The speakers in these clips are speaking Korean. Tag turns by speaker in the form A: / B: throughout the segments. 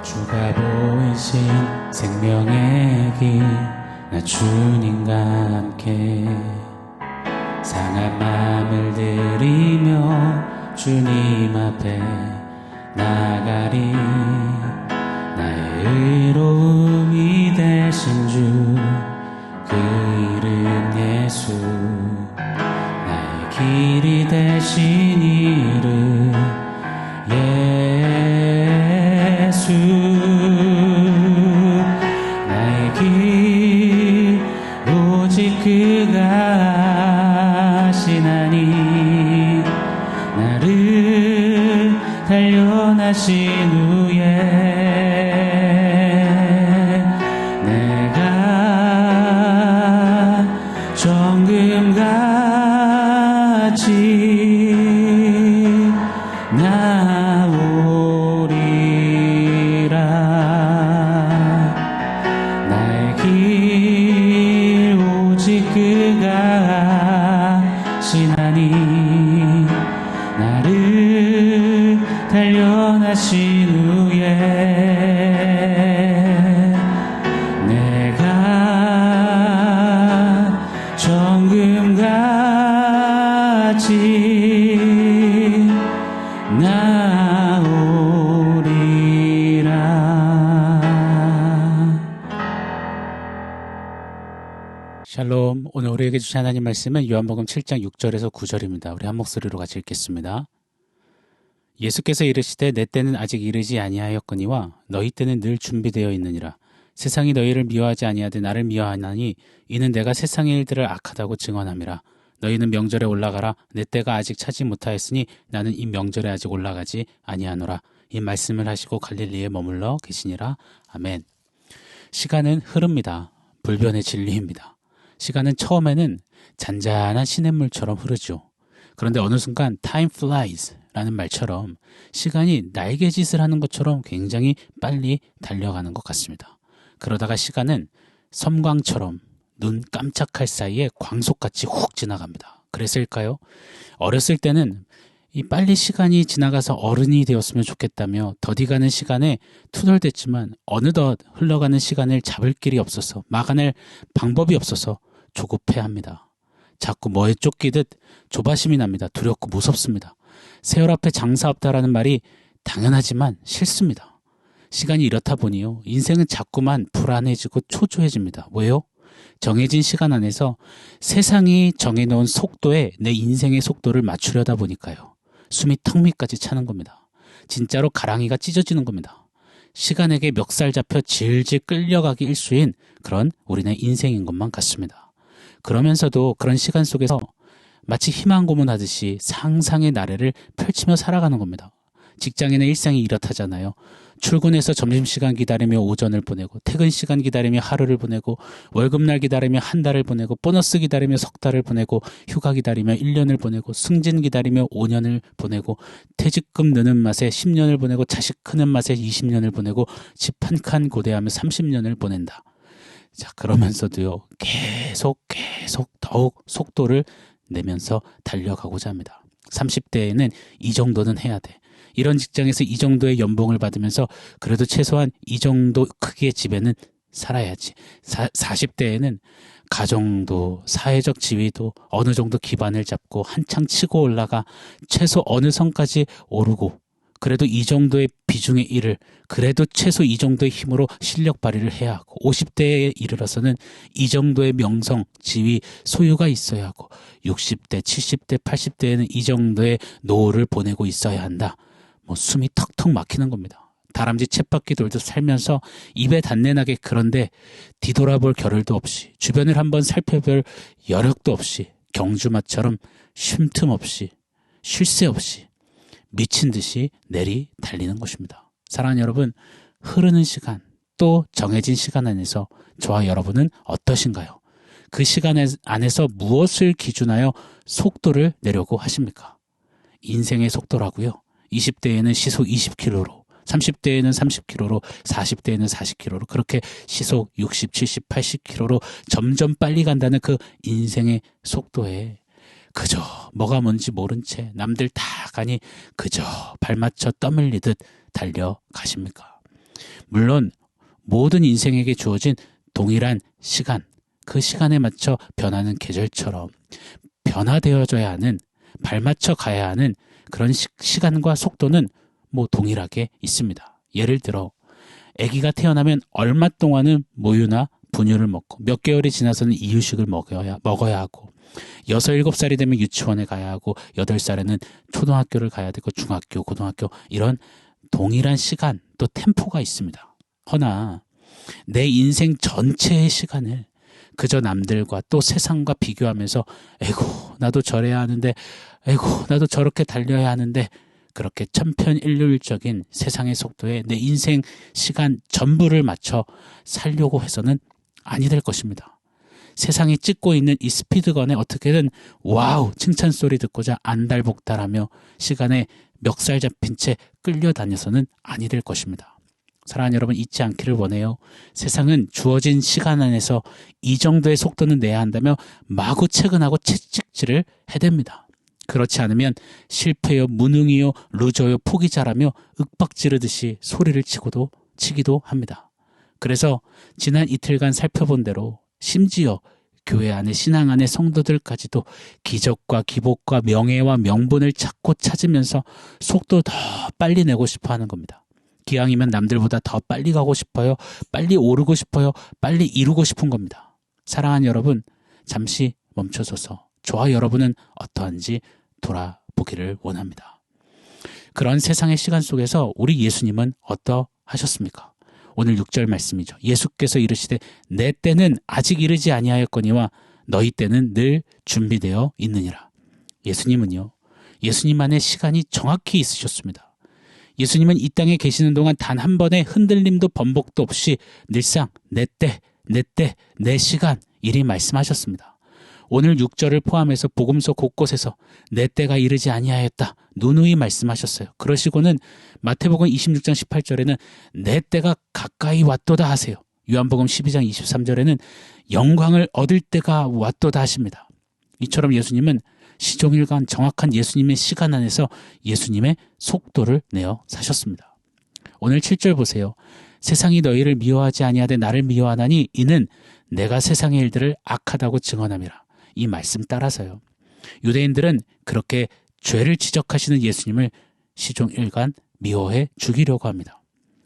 A: 주가 보이신 생명의 길, 나 주님과 함께 상한 마음을 들이며 주님 앞에 나가리. 나의 의로움이 되신 주, 그 이름 예수. 나의 길이 되신 이름 예수. 나의 길 오직 그가 하시나니. 나를 단련하신 후에 내가 정금같이 나오리라. 나의 길 오직 그가 하시나니. 나를 단련하신 후에 내가 정금같이 나오리라. 샬롬. 오늘 우리에게 주신 하나님 말씀은 요한복음 7장 6절에서 9절입니다. 우리 한 목소리로 같이 읽겠습니다. 예수께서 이르시되 내 때는 아직 이르지 아니하였거니와 너희 때는 늘 준비되어 있느니라. 세상이 너희를 미워하지 아니하되 나를 미워하나니 이는 내가 세상의 일들을 악하다고 증언함이라. 너희는 명절에 올라가라. 내 때가 아직 차지 못하였으니 나는 이 명절에 아직 올라가지 아니하노라. 이 말씀을 하시고 갈릴리에 머물러 계시니라. 아멘. 시간은 흐릅니다. 불변의 진리입니다. 시간은 처음에는 잔잔한 시냇물처럼 흐르죠. 그런데 어느 순간 time flies 라는 말처럼 시간이 날개짓을 하는 것처럼 굉장히 빨리 달려가는 것 같습니다. 그러다가 시간은 섬광처럼 눈 깜짝할 사이에 광속같이 훅 지나갑니다. 그랬을까요? 어렸을 때는 이 빨리 시간이 지나가서 어른이 되었으면 좋겠다며 더디가는 시간에 투덜댔지만 어느덧 흘러가는 시간을 잡을 길이 없어서 막아낼 방법이 없어서 조급해합니다. 자꾸 뭐에 쫓기듯 조바심이 납니다. 두렵고 무섭습니다. 세월 앞에 장사 없다라는 말이 당연하지만 싫습니다. 시간이 이렇다 보니요, 인생은 자꾸만 불안해지고 초조해집니다. 왜요? 정해진 시간 안에서 세상이 정해놓은 속도에 내 인생의 속도를 맞추려다 보니까요. 숨이 턱 밑까지 차는 겁니다. 진짜로 가랑이가 찢어지는 겁니다. 시간에게 멱살 잡혀 질질 끌려가기 일수인 그런 우리네 인생인 것만 같습니다. 그러면서도 그런 시간 속에서 마치 희망 고문하듯이 상상의 나래를 펼치며 살아가는 겁니다. 직장인의 일상이 이렇다잖아요. 출근해서 점심시간 기다리며 오전을 보내고, 퇴근 시간 기다리며 하루를 보내고, 월급날 기다리며 한 달을 보내고, 보너스 기다리며 석 달을 보내고, 휴가 기다리며 1년을 보내고, 승진 기다리며 5년을 보내고, 퇴직금 느는 맛에 10년을 보내고, 자식 크는 맛에 20년을 보내고, 집 한 칸 고대하며 30년을 보낸다. 자, 그러면서도요, 계속 더욱 속도를 내면서 달려가고자 합니다. 30대에는 이 정도는 해야 돼. 이런 직장에서 이 정도의 연봉을 받으면서 그래도 최소한 이 정도 크기의 집에는 살아야지. 40대에는 가정도 사회적 지위도 어느 정도 기반을 잡고 한창 치고 올라가 최소 어느 선까지 오르고, 그래도 이 정도의 비중의 일을 그래도 최소 이 정도의 힘으로 실력 발휘를 해야 하고, 50대에 이르러서는 이 정도의 명성, 지위, 소유가 있어야 하고, 60대, 70대, 80대에는 이 정도의 노후를 보내고 있어야 한다. 숨이 턱턱 막히는 겁니다. 다람쥐 쳇바퀴 돌듯 살면서 입에 단내나게, 그런데 뒤돌아볼 겨를도 없이, 주변을 한번 살펴볼 여력도 없이, 경주마처럼 쉼 틈 없이, 쉴 새 없이 미친 듯이 내리 달리는 것입니다. 사랑하는 여러분, 흐르는 시간, 또 정해진 시간 안에서 저와 여러분은 어떠신가요? 그 시간 안에서 무엇을 기준하여 속도를 내려고 하십니까? 인생의 속도라고요. 20대에는 시속 20km로, 30대에는 30km로, 40대에는 40km로, 그렇게 시속 60, 70, 80km로 점점 빨리 간다는 그 인생의 속도에 그저 뭐가 뭔지 모른 채 남들 다 가니 그저 발맞춰 떠밀리듯 달려가십니까? 물론 모든 인생에게 주어진 동일한 시간, 그 시간에 맞춰 변하는 계절처럼 변화되어져야 하는, 발맞춰 가야 하는 그런 시간과 속도는 동일하게 있습니다. 예를 들어 아기가 태어나면 얼마 동안은 모유나 분유를 먹고 몇 개월이 지나서는 이유식을 먹어야 하고 6, 7살이 되면 유치원에 가야 하고 8살에는 초등학교를 가야 되고 중학교, 고등학교 이런 동일한 시간 또 템포가 있습니다. 허나 내 인생 전체의 시간을 그저 남들과 또 세상과 비교하면서 에고 나도 저래야 하는데 에고 나도 저렇게 달려야 하는데 그렇게 천편일률적인 세상의 속도에 내 인생 시간 전부를 맞춰 살려고 해서는 아니 될 것입니다. 세상이 찍고 있는 이 스피드건에 어떻게든 와우 칭찬 소리 듣고자 안달복달하며 시간에 멱살 잡힌 채 끌려다녀서는 아니 될 것입니다. 사랑하는 여러분, 잊지 않기를 원해요. 세상은 주어진 시간 안에서 이 정도의 속도는 내야 한다며 마구 퇴근하고 채찍질을 해댑니다. 그렇지 않으면 실패요, 무능이요, 루저요, 포기자라며 윽박지르듯이 소리를 치기도 합니다. 그래서 지난 이틀간 살펴본 대로 심지어 교회 안에 신앙 안의 성도들까지도 기적과 기복과 명예와 명분을 찾고 찾으면서 속도 더 빨리 내고 싶어 하는 겁니다. 기왕이면 남들보다 더 빨리 가고 싶어요. 빨리 오르고 싶어요. 빨리 이루고 싶은 겁니다. 사랑하는 여러분, 잠시 멈춰서서 저와 여러분은 어떠한지 돌아보기를 원합니다. 그런 세상의 시간 속에서 우리 예수님은 어떠하셨습니까? 오늘 6절 말씀이죠. 예수께서 이르시되 내 때는 아직 이르지 아니하였거니와 너희 때는 늘 준비되어 있느니라. 예수님은요, 예수님만의 시간이 정확히 있으셨습니다. 예수님은 이 땅에 계시는 동안 단 한 번의 흔들림도 번복도 없이 늘상 내 때, 내 시간 이리 말씀하셨습니다. 오늘 6절을 포함해서 복음서 곳곳에서 내 때가 이르지 아니하였다 누누이 말씀하셨어요. 그러시고는 마태복음 26장 18절에는 내 때가 가까이 왔도다 하세요. 요한복음 12장 23절에는 영광을 얻을 때가 왔도다 하십니다. 이처럼 예수님은 시종일관 정확한 예수님의 시간 안에서 예수님의 속도를 내어 사셨습니다. 오늘 7절 보세요. 세상이 너희를 미워하지 아니하되 나를 미워하나니 이는 내가 세상의 일들을 악하다고 증언함이라. 이 말씀 따라서요. 유대인들은 그렇게 죄를 지적하시는 예수님을 시종일관 미워해 죽이려고 합니다.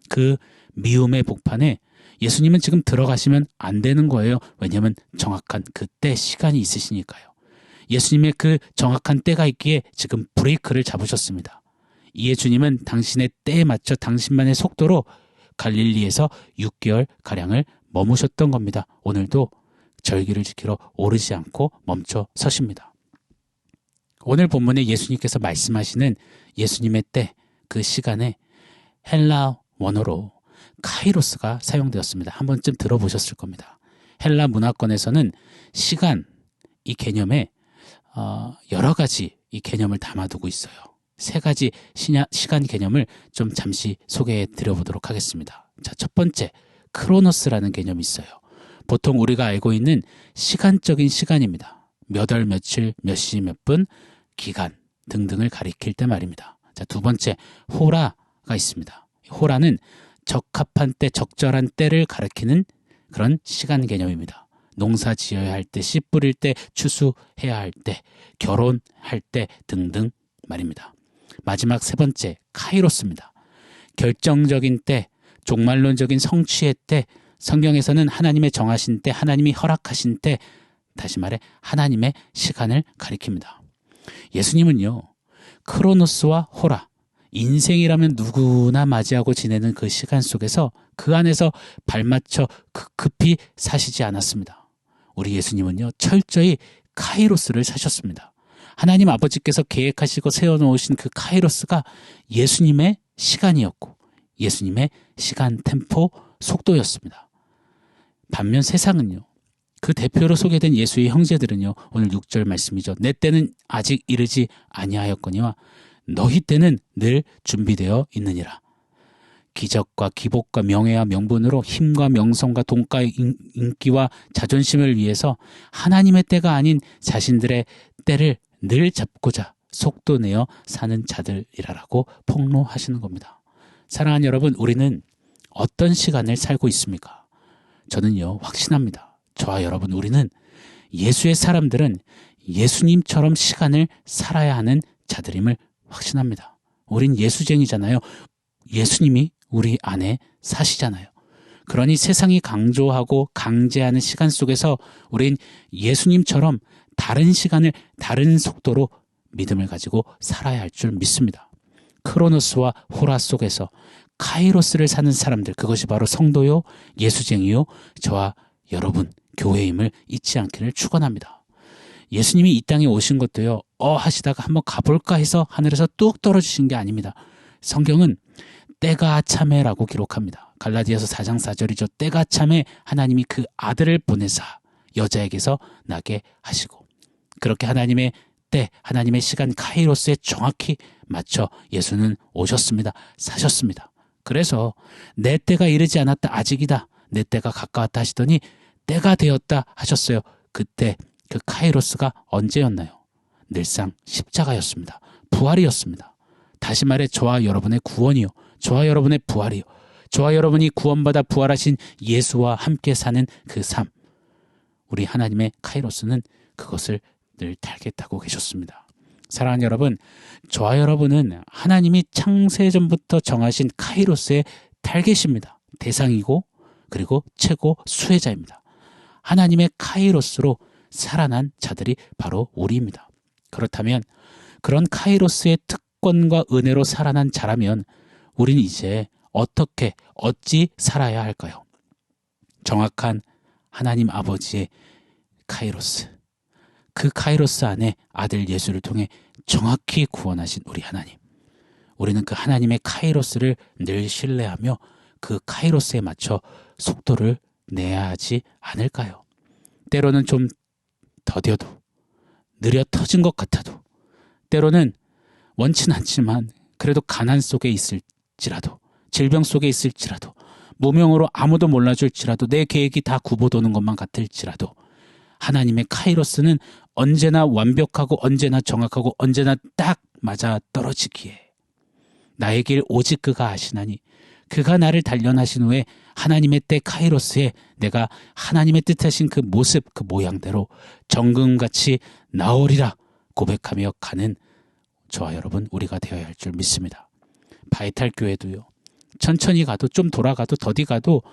A: 그 미움의 복판에 예수님은 지금 들어가시면 안 되는 거예요. 왜냐하면 정확한 그때 시간이 있으시니까요. 예수님의 그 정확한 때가 있기에 지금 브레이크를 잡으셨습니다. 이에 주님은 당신의 때에 맞춰 당신만의 속도로 갈릴리에서 6개월가량을 머무셨던 겁니다. 오늘도 절기를 지키러 오르지 않고 멈춰 서십니다. 오늘 본문에 예수님께서 말씀하시는 예수님의 때, 그 시간에 헬라 원어로 카이로스가 사용되었습니다. 한 번쯤 들어보셨을 겁니다. 헬라 문화권에서는 시간, 이 개념에 여러 가지 이 개념을 담아두고 있어요. 3가지 시간 개념을 좀 잠시 소개해 드려보도록 하겠습니다. 자, 첫 번째, 크로노스라는 개념이 있어요. 보통 우리가 알고 있는 시간적인 시간입니다. 몇 월, 며칠, 몇 시, 몇 분, 기간 등등을 가리킬 때 말입니다. 자, 두 번째, 호라가 있습니다. 호라는 적합한 때, 적절한 때를 가리키는 그런 시간 개념입니다. 농사 지어야 할 때, 씨 뿌릴 때, 추수해야 할 때, 결혼할 때 등등 말입니다. 마지막 3번째, 카이로스입니다. 결정적인 때, 종말론적인 성취의 때, 성경에서는 하나님의 정하신 때, 하나님이 허락하신 때, 다시 말해 하나님의 시간을 가리킵니다. 예수님은요, 크로노스와 호라, 인생이라면 누구나 맞이하고 지내는 그 시간 속에서 그 안에서 발맞춰 급히 사시지 않았습니다. 우리 예수님은요, 철저히 카이로스를 사셨습니다. 하나님 아버지께서 계획하시고 세워놓으신 그 카이로스가 예수님의 시간이었고 예수님의 시간 템포 속도였습니다. 반면 세상은요, 그 대표로 소개된 예수의 형제들은요, 오늘 6절 말씀이죠. 내 때는 아직 이르지 아니하였거니와 너희 때는 늘 준비되어 있느니라. 기적과 기복과 명예와 명분으로 힘과 명성과 돈과 인기와 자존심을 위해서 하나님의 때가 아닌 자신들의 때를 늘 잡고자 속도 내어 사는 자들이라고 폭로하시는 겁니다. 사랑하는 여러분, 우리는 어떤 시간을 살고 있습니까? 저는요, 확신합니다. 저와 여러분, 우리는 예수의 사람들은 예수님처럼 시간을 살아야 하는 자들임을 확신합니다. 우린 예수쟁이잖아요. 예수님이 우리 안에 사시잖아요. 그러니 세상이 강조하고 강제하는 시간 속에서 우린 예수님처럼 다른 시간을 다른 속도로 믿음을 가지고 살아야 할 줄 믿습니다. 크로노스와 호라 속에서 카이로스를 사는 사람들, 그것이 바로 성도요, 예수쟁이요, 저와 여러분, 교회임을 잊지 않기를 축원합니다. 예수님이 이 땅에 오신 것도요, 하시다가 한번 가볼까 해서 하늘에서 뚝 떨어지신 게 아닙니다. 성경은 때가 참해라고 기록합니다. 갈라디아서 4장 4절이죠. 때가 참해 하나님이 그 아들을 보내사 여자에게서 나게 하시고, 그렇게 하나님의 때, 하나님의 시간 카이로스에 정확히 맞춰 예수는 오셨습니다. 사셨습니다. 그래서 내 때가 이르지 않았다, 아직이다, 내 때가 가까웠다 하시더니 때가 되었다 하셨어요. 그때 그 카이로스가 언제였나요? 늘상 십자가였습니다. 부활이었습니다. 다시 말해 저와 여러분의 구원이요, 저와 여러분의 부활이요, 저와 여러분이 구원받아 부활하신 예수와 함께 사는 그 삶, 우리 하나님의 카이로스는 그것을 늘 타겟하고 계셨습니다. 사랑하는 여러분, 저와 여러분은 하나님이 창세전부터 정하신 카이로스의 타겟입니다. 대상이고 그리고 최고 수혜자입니다. 하나님의 카이로스로 살아난 자들이 바로 우리입니다. 그렇다면 그런 카이로스의 특권과 은혜로 살아난 자라면 우리는 이제 어찌 살아야 할까요? 정확한 하나님 아버지의 카이로스, 그 카이로스 안에 아들 예수를 통해 정확히 구원하신 우리 하나님, 우리는 그 하나님의 카이로스를 늘 신뢰하며 그 카이로스에 맞춰 속도를 내야 하지 않을까요? 때로는 좀 더뎌도, 느려 터진 것 같아도, 때로는 원치는 않지만 그래도 가난 속에 있을지라도, 질병 속에 있을지라도, 무명으로 아무도 몰라줄지라도, 내 계획이 다 굽어도는 것만 같을지라도 하나님의 카이로스는 언제나 완벽하고 언제나 정확하고 언제나 딱 맞아 떨어지기에 나의 길 오직 그가 아시나니 그가 나를 단련하신 후에 하나님의 때 카이로스에 내가 하나님의 뜻하신 그 모습, 그 모양대로 정금같이 나오리라 고백하며 가는 저와 여러분, 우리가 되어야 할 줄 믿습니다. 바이탈 교회도요, 천천히 가도 좀 돌아가도 더디 가도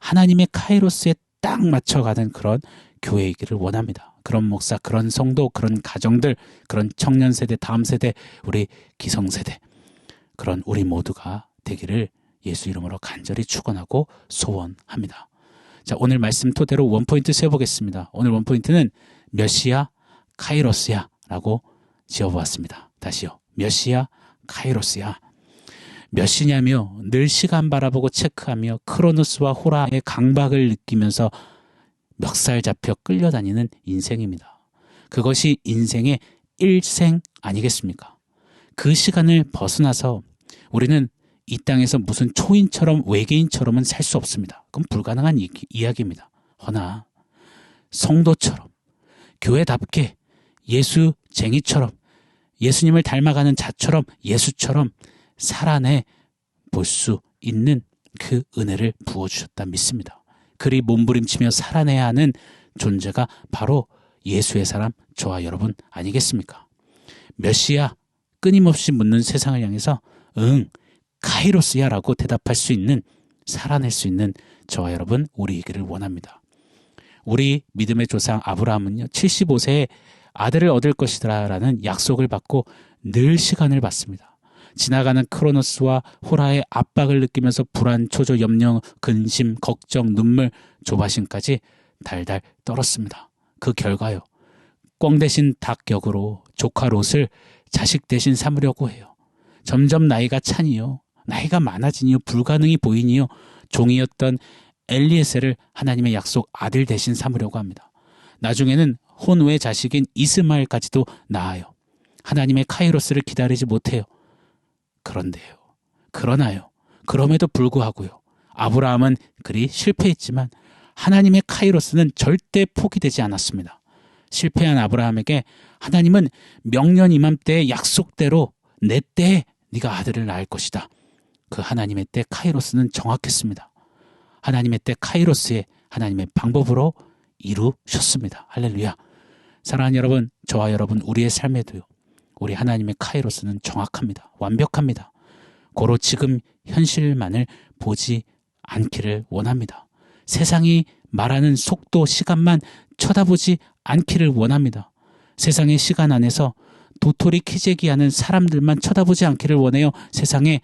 A: 하나님의 카이로스에 딱 맞춰가는 그런 교회이기를 원합니다. 그런 목사, 그런 성도, 그런 가정들, 그런 청년 세대, 다음 세대, 우리 기성세대, 그런 우리 모두가 되기를 예수 이름으로 간절히 축원하고 소원합니다. 자, 오늘 말씀 토대로 원포인트 세워보겠습니다. 오늘 원포인트는 몇 시야? 카이로스야 라고 지어보았습니다. 다시요. 몇 시야? 카이로스야. 몇 시냐며 늘 시간 바라보고 체크하며 크로노스와 호라의 강박을 느끼면서 멱살 잡혀 끌려다니는 인생입니다. 그것이 인생의 일생 아니겠습니까? 그 시간을 벗어나서 우리는 이 땅에서 무슨 초인처럼 외계인처럼은 살 수 없습니다. 그건 불가능한 이야기입니다. 허나 성도처럼, 교회답게, 예수쟁이처럼, 예수님을 닮아가는 자처럼, 예수처럼 살아내 볼 수 있는 그 은혜를 부어주셨다 믿습니다. 그리 몸부림치며 살아내야 하는 존재가 바로 예수의 사람, 저와 여러분 아니겠습니까? 몇 시야? 끊임없이 묻는 세상을 향해서 응, 카이로스야 라고 대답할 수 있는, 살아낼 수 있는 저와 여러분 우리이기를 원합니다. 우리 믿음의 조상 아브라함은요, 75세에 아들을 얻을 것이다 라는 약속을 받고 늘 시간을 받습니다. 지나가는 크로노스와 호라의 압박을 느끼면서 불안, 초조, 염려, 근심, 걱정, 눈물, 조바심까지 달달 떨었습니다. 그 결과요, 꿩 대신 닭 격으로 조카 롯을 자식 대신 삼으려고 해요. 점점 나이가 차니요, 나이가 많아지니요, 불가능이 보이니요, 종이었던 엘리에셀을 하나님의 약속 아들 대신 삼으려고 합니다. 나중에는 혼외 자식인 이스마엘까지도 낳아요. 하나님의 카이로스를 기다리지 못해요. 그런데요, 그러나요, 그럼에도 불구하고요, 아브라함은 그리 실패했지만 하나님의 카이로스는 절대 포기되지 않았습니다. 실패한 아브라함에게 하나님은 명년 이맘때의 약속대로 내 때에 네가 아들을 낳을 것이다. 그 하나님의 때 카이로스는 정확했습니다. 하나님의 때 카이로스의 하나님의 방법으로 이루셨습니다. 할렐루야. 사랑하는 여러분, 저와 여러분 우리의 삶에도요, 우리 하나님의 카이로스는 정확합니다. 완벽합니다. 고로 지금 현실만을 보지 않기를 원합니다. 세상이 말하는 속도, 시간만 쳐다보지 않기를 원합니다. 세상의 시간 안에서 도토리 키재기하는 사람들만 쳐다보지 않기를 원해요. 세상의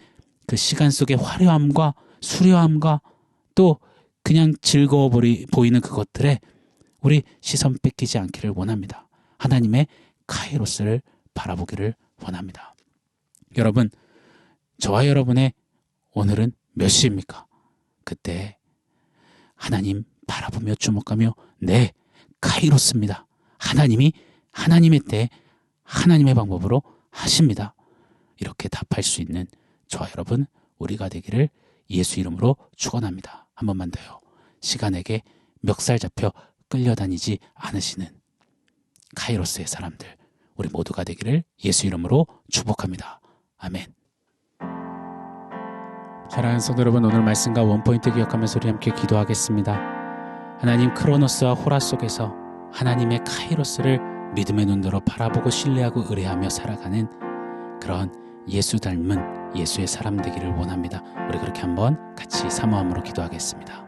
A: 그 시간 속의 화려함과 수려함과 또 그냥 즐거워 보이는 그것들에 우리 시선 뺏기지 않기를 원합니다. 하나님의 카이로스를 바라보기를 원합니다. 여러분, 저와 여러분의 오늘은 몇 시입니까? 그때 하나님 바라보며 주목하며 네, 카이로스입니다. 하나님이 하나님의 때 하나님의 방법으로 하십니다. 이렇게 답할 수 있는 저와 여러분 우리가 되기를 예수 이름으로 축원합니다. 한 번만 더요. 시간에게 멱살 잡혀 끌려다니지 않으시는 카이로스의 사람들 우리 모두가 되기를 예수 이름으로 축복합니다. 아멘. 사랑하는 성도 여러분, 오늘 말씀과 원포인트 기억하면서 우리 함께 기도하겠습니다. 하나님, 크로노스와 호라 속에서 하나님의 카이로스를 믿음의 눈으로 바라보고 신뢰하고 의뢰하며 살아가는 그런 예수 닮은 예수의 사람 되기를 원합니다. 우리 그렇게 한번 같이 사모함으로 기도하겠습니다.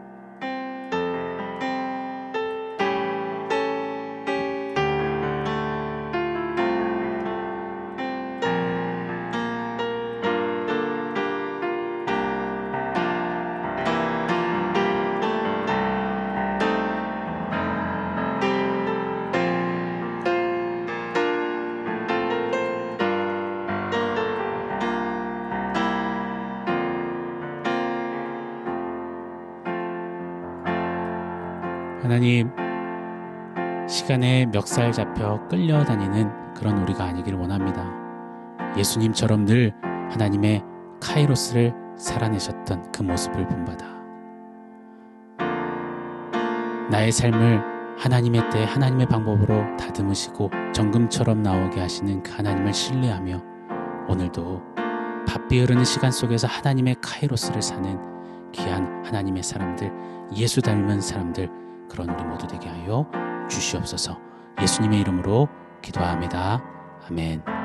A: 하나님, 시간에 멱살 잡혀 끌려다니는 그런 우리가 아니길 원합니다. 예수님처럼 늘 하나님의 카이로스를 살아내셨던 그 모습을 본받아 나의 삶을 하나님의 때 하나님의 방법으로 다듬으시고 정금처럼 나오게 하시는 그 하나님을 신뢰하며 오늘도 바삐 흐르는 시간 속에서 하나님의 카이로스를 사는 귀한 하나님의 사람들, 예수 닮은 사람들, 그런 우리 모두 되게 하여 주시옵소서. 예수님의 이름으로 기도합니다. 아멘.